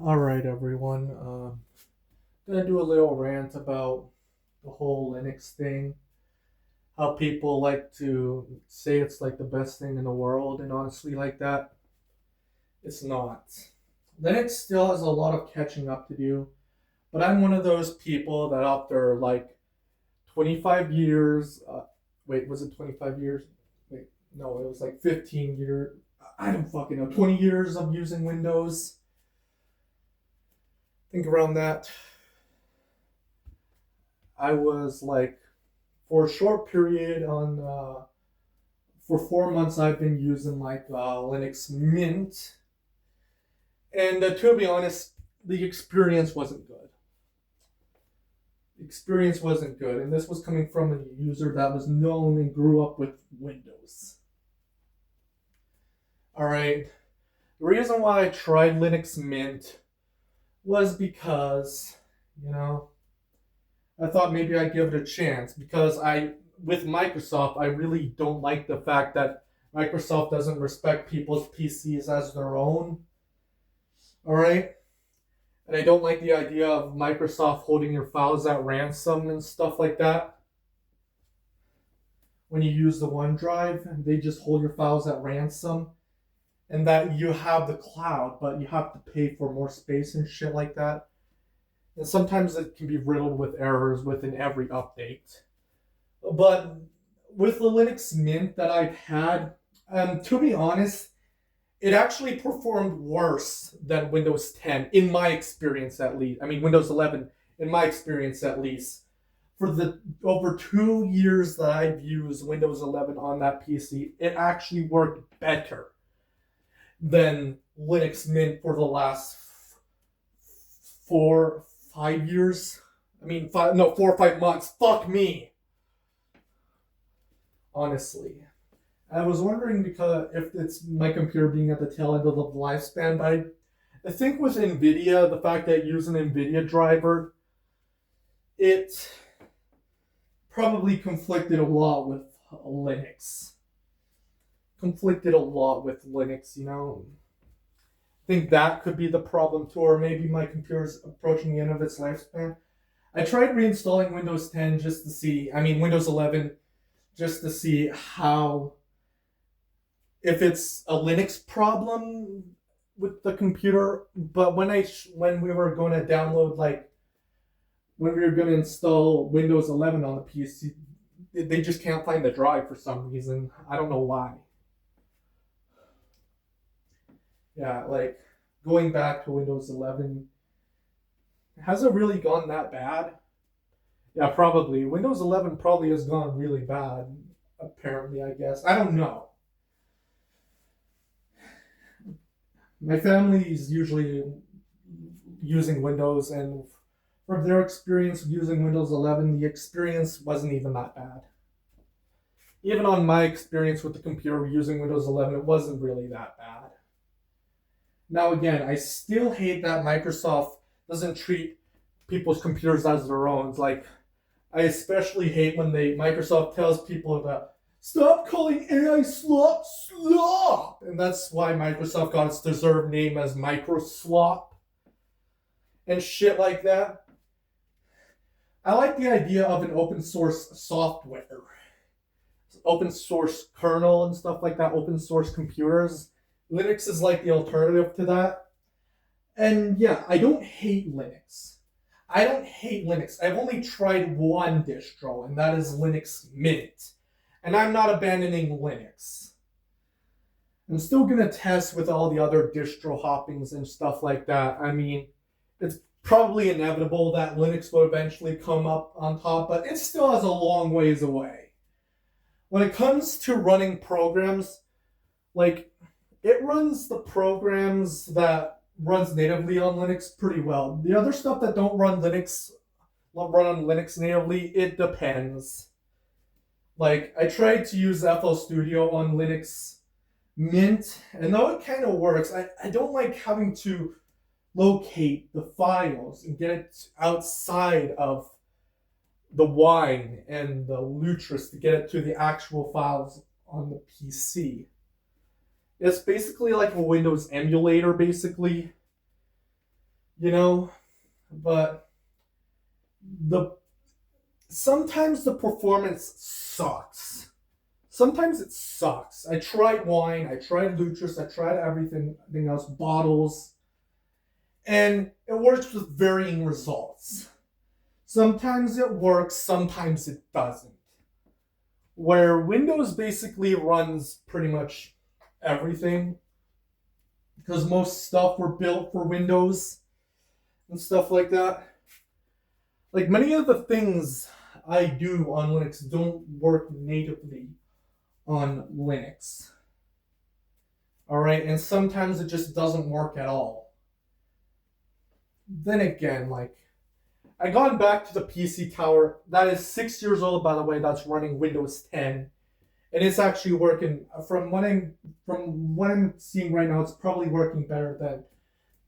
All right, everyone. Gonna do a little rant about the whole Linux thing. How people like to say it's like the best thing in the world, and honestly, like that, it's not. Linux still has a lot of catching up to do, but I'm one of those people that after like 25 years, wait, was it 25 years? Wait, no, it was like 15 years. I don't fucking know. 20 years of using Windows. Think around that. I was like for a short period on for 4 months I've been using like Linux Mint, and to be honest, the experience wasn't good. The experience wasn't good, and this was coming from a user that was known and grew up with Windows. All right, the reason why I tried Linux Mint was because you know I thought maybe I'd give it a chance because with Microsoft, I really don't like the fact that Microsoft doesn't respect people's PCs as their own. All right? And I don't like the idea of Microsoft holding your files at ransom and stuff like that. When you use the OneDrive, they just hold your files at ransom and that you have the cloud, but you have to pay for more space and shit like that. And sometimes it can be riddled with errors within every update. But with the Linux Mint that I've had, to be honest, it actually performed worse than Windows 10 in my experience at least. I mean Windows 11 in my experience at least. For the over 2 years that I've used Windows 11 on that PC, it actually worked better than Linux Mint for the last 4, 5 years. I mean, no, 4 or 5 months. Fuck me. Honestly. I was wondering because if it's my computer being at the tail end of the lifespan, but I think with NVIDIA, the fact that you use an NVIDIA driver, it probably conflicted a lot with Linux. Conflicted a lot with Linux. I think that could be the problem too, or maybe my computer's approaching the end of its lifespan. I tried reinstalling Windows 10 just to see, I mean, Windows 11 just to see how if it's a Linux problem with the computer. But when we were going to download like when we were going to install Windows 11 on the PC, they just can't find the drive for some reason. I don't know why. Yeah, like going back to Windows 11 hasn't really gone that bad. Yeah, probably Windows 11 probably has gone really bad. Apparently, I guess I don't know. My family is usually using Windows, and from their experience using Windows 11, the experience wasn't even that bad. Even on my experience with the computer using Windows 11, it wasn't really that bad. Now, again, I still hate that Microsoft doesn't treat people's computers as their own. It's like, I especially hate when Microsoft tells people that stop calling AI slop, and that's why Microsoft got its deserved name as Microslop and shit like that. I like the idea of an open source software, open source kernel and stuff like that, open source computers. Linux is like the alternative to that. And yeah, I don't hate Linux. I don't hate Linux. I've only tried one distro, and that is Linux Mint. And I'm not abandoning Linux. I'm still gonna test with all the other distro hoppings and stuff like that. I mean, it's probably inevitable that Linux will eventually come up on top, but it still has a long ways away. When it comes to running programs, like it runs the programs that runs natively on Linux pretty well. The other stuff that don't run on Linux natively, it depends. Like I tried to use FL Studio on Linux Mint, and though it kind of works, I don't like having to locate the files and get it outside of the Wine and the Lutris to get it to the actual files on the PC. It's basically like a Windows emulator, basically. you know, but the sometimes the performance sucks. Sometimes it sucks. I tried wine, I tried Lutris, I tried everything else, bottles, and it works with varying results. Sometimes it works, sometimes it doesn't. Where Windows basically runs pretty much everything, because most stuff were built for Windows and stuff like that. Like many of the things I do on Linux don't work natively on Linux. All right, and sometimes it just doesn't work at all. Then again, like I got back to the PC Tower that is 6 years old, by the way. That's running Windows 10, and it's actually working. From what I'm seeing right now, it's probably working better than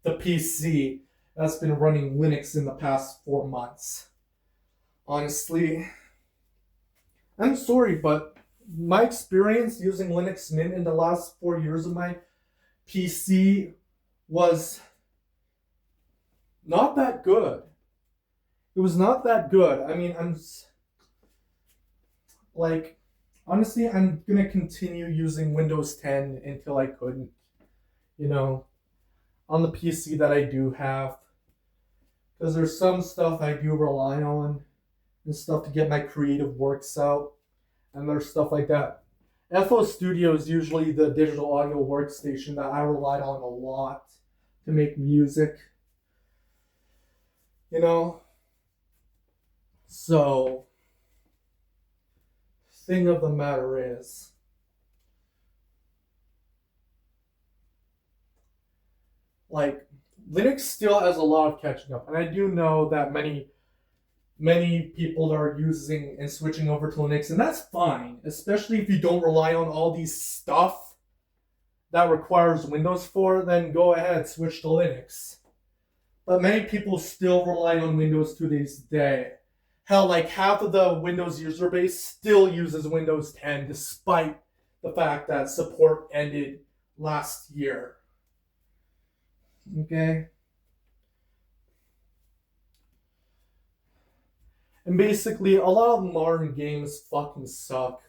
the PC that's been running Linux in the past 4 months. Honestly, I'm sorry, but my experience using Linux Mint in the last 4 years of my PC was not that good. It was not that good. I mean, like, honestly, I'm gonna continue using Windows 10 until I couldn't, you know, on the PC that I do have. Because there's some stuff I do rely on and stuff to get my creative works out, and there's stuff like that. FL Studio is usually the digital audio workstation that I relied on a lot to make music, you know? So, thing of the matter is, like, Linux still has a lot of catching up, and I do know that many people are using and switching over to Linux, and that's fine, especially if you don't rely on all these stuff that requires Windows for, then go ahead, switch to Linux. But many people still rely on Windows to this day. Hell, like half of the Windows user base still uses Windows 10 despite the fact that support ended last year. Okay? And basically, a lot of modern games fucking suck.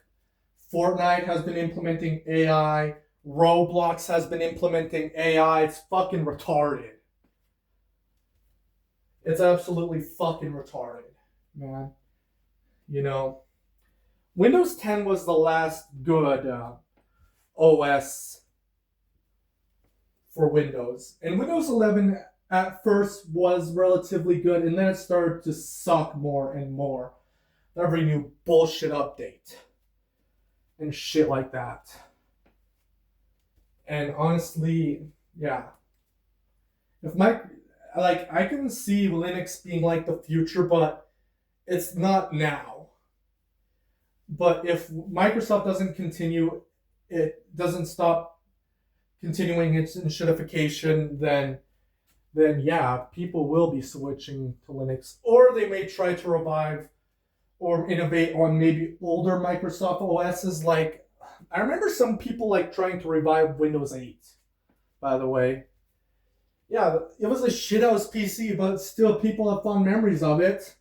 Fortnite has been implementing AI. Roblox has been implementing AI. It's fucking retarded. It's absolutely fucking retarded, man. You know, Windows 10 was the last good OS for Windows. And Windows 11 at first was relatively good, and then it started to suck more and more. Every new bullshit update and shit like that. And honestly, yeah. If my like I can see Linux being like the future, but it's not now. But if Microsoft doesn't continue, it doesn't stop continuing its enshittification, then yeah, people will be switching to Linux, or they may try to revive or innovate on maybe older Microsoft OSs. Like I remember some people like trying to revive Windows 8. By the way, yeah, it was a shithouse PC, but still people have fond memories of it.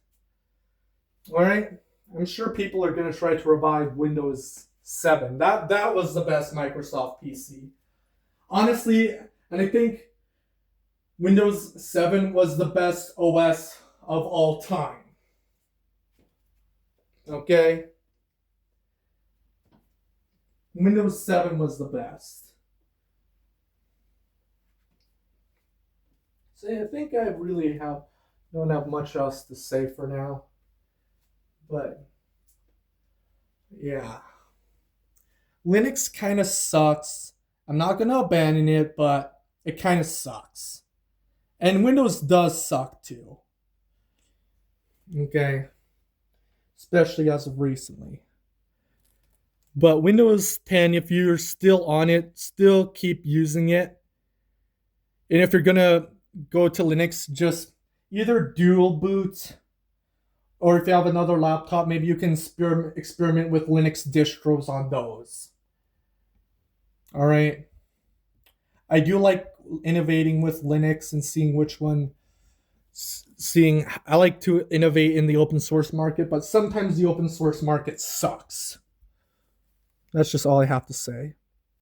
All right, I'm sure people are gonna try to revive Windows 7. That was the best Microsoft PC, honestly, and I think Windows 7 was the best OS of all time. Okay? Windows 7 was the best. So I think I really don't have much else to say for now. But yeah. Linux kind of sucks. I'm not going to abandon it, but it kind of sucks. And Windows does suck too. Okay? Especially as of recently. But Windows 10, if you're still on it, still keep using it. And if you're going to go to Linux, just either dual boot, or if you have another laptop, maybe you can experiment with Linux distros on those. All right. I do like innovating with Linux and seeing which one seeing I like to innovate in the open source market, but sometimes the open source market sucks. That's just all I have to say.